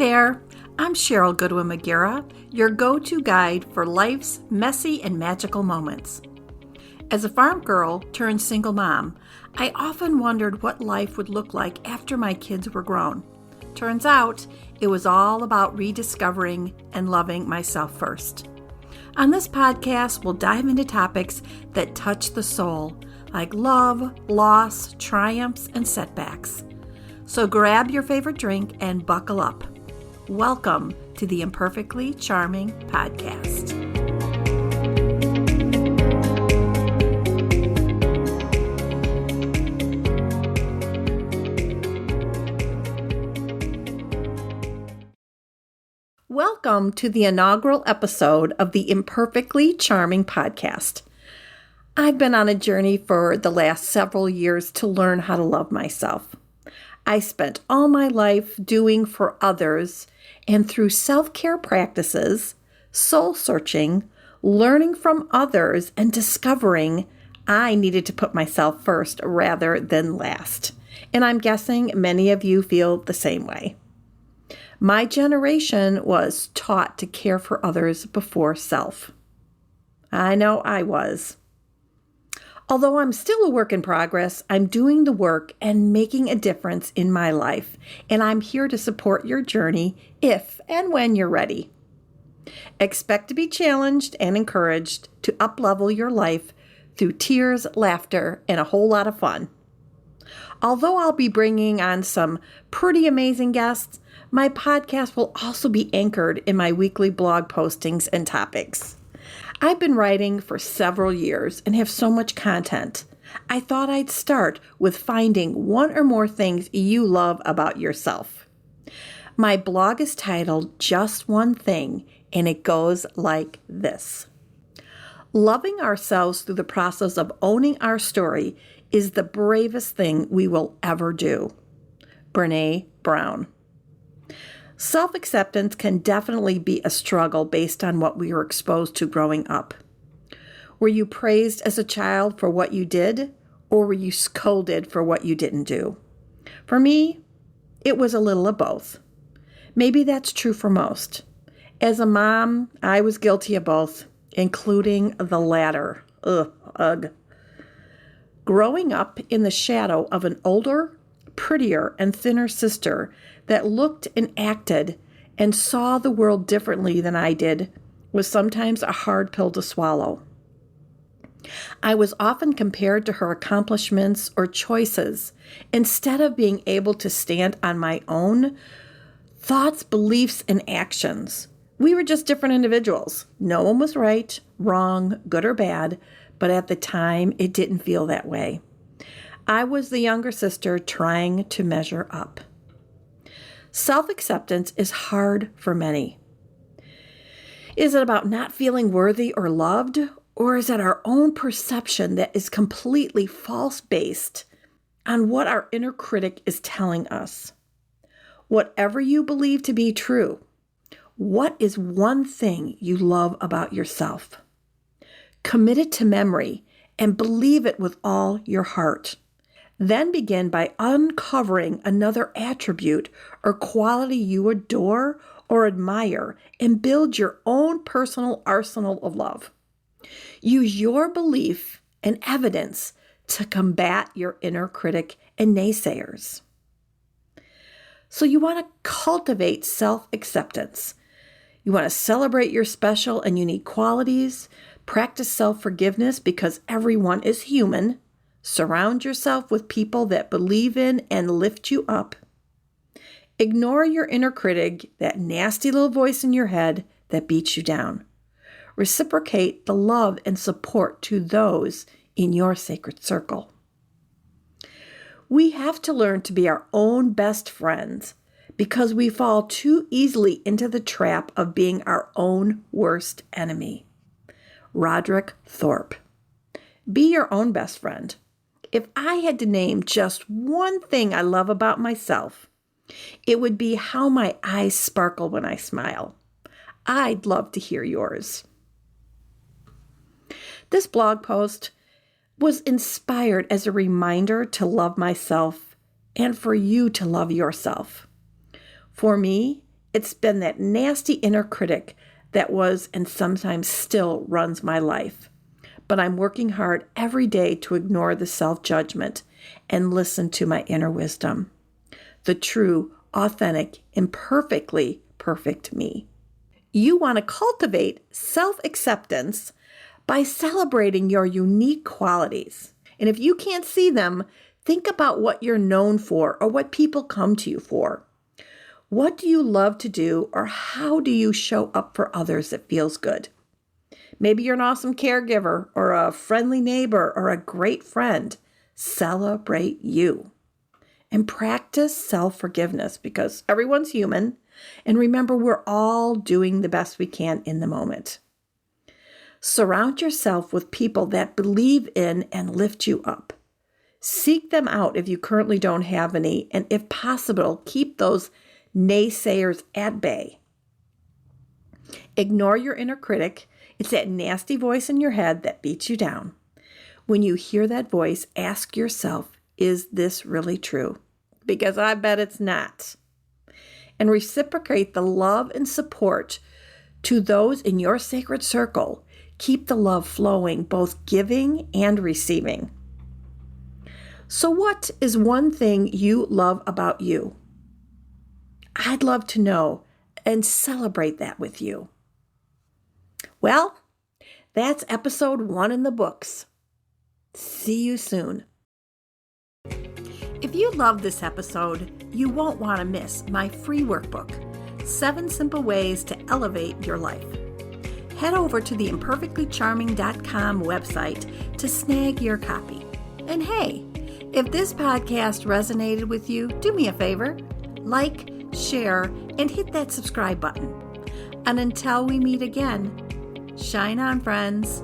there, I'm Sheryl Goodwin Magiera, your go-to guide for life's messy and magical moments. As a farm girl turned single mom, I often wondered what life would look like after my kids were grown. Turns out, it was all about rediscovering and loving myself first. On this podcast, we'll dive into topics that touch the soul, like love, loss, triumphs, and setbacks. So grab your favorite drink and buckle up. Welcome to the Imperfectly Charming Podcast. Welcome to the inaugural episode of the Imperfectly Charming Podcast. I've been on a journey for the last several years to learn how to love myself. I spent all my life doing for others, and through self-care practices, soul-searching, learning from others, and discovering I needed to put myself first rather than last. And I'm guessing many of you feel the same way. My generation was taught to care for others before self. I know I was. Although I'm still a work in progress, I'm doing the work and making a difference in my life, and I'm here to support your journey if and when you're ready. Expect to be challenged and encouraged to up-level your life through tears, laughter, and a whole lot of fun. Although I'll be bringing on some pretty amazing guests, my podcast will also be anchored in my weekly blog postings and topics. I've been writing for several years and have so much content. I thought I'd start with finding one or more things you love about yourself. My blog is titled Just One Thing, and it goes like this. Loving ourselves through the process of owning our story is the bravest thing we will ever do. Brene Brown. Self-acceptance can definitely be a struggle based on what we were exposed to growing up. Were you praised as a child for what you did, or were you scolded for what you didn't do? For me, it was a little of both. Maybe that's true for most. As a mom, I was guilty of both, including the latter. Ugh. Growing up in the shadow of an older, prettier, and thinner sister that looked and acted and saw the world differently than I did was sometimes a hard pill to swallow. I was often compared to her accomplishments or choices instead of being able to stand on my own thoughts, beliefs, and actions. We were just different individuals. No one was right, wrong, good or bad, but at the time it didn't feel that way. I was the younger sister trying to measure up. Self-acceptance is hard for many. Is it about not feeling worthy or loved, or is it our own perception that is completely false based on what our inner critic is telling us? Whatever you believe to be true, what is one thing you love about yourself? Commit it to memory and believe it with all your heart. Then begin by uncovering another attribute or quality you adore or admire and build your own personal arsenal of love. Use your belief and evidence to combat your inner critic and naysayers. So you want to cultivate self-acceptance. You want to celebrate your special and unique qualities, practice self-forgiveness because everyone is human. Surround yourself with people that believe in and lift you up. Ignore your inner critic, that nasty little voice in your head that beats you down. Reciprocate the love and support to those in your sacred circle. We have to learn to be our own best friends because we fall too easily into the trap of being our own worst enemy. Roderick Thorpe. Be your own best friend. If I had to name just one thing I love about myself, it would be how my eyes sparkle when I smile. I'd love to hear yours. This blog post was inspired as a reminder to love myself and for you to love yourself. For me, It's been that nasty inner critic that was and sometimes still runs my life. But I'm working hard every day to ignore the self-judgment and listen to my inner wisdom. The true, authentic, imperfectly perfect me. You want to cultivate self-acceptance by celebrating your unique qualities. And if you can't see them, think about what you're known for or what people come to you for. What do you love to do, or how do you show up for others that feels good? Maybe you're an awesome caregiver or a friendly neighbor or a great friend. Celebrate you. And practice self-forgiveness because everyone's human. And remember, we're all doing the best we can in the moment. Surround yourself with people that believe in and lift you up. Seek them out if you currently don't have any, and if possible, keep those naysayers at bay. Ignore your inner critic. It's that nasty voice in your head that beats you down. When you hear that voice, ask yourself, is this really true? Because I bet it's not. And reciprocate the love and support to those in your sacred circle. Keep the love flowing, both giving and receiving. So what is one thing you love about you? I'd love to know and celebrate that with you. Well, that's episode 1 in the books. See you soon. If you love this episode, you won't want to miss my free workbook, 7 Simple Ways to Elevate Your Life. Head over to the imperfectlycharming.com website to snag your copy. And hey, if this podcast resonated with you, do me a favor, like, share, and hit that subscribe button. And until we meet again, shine on, friends.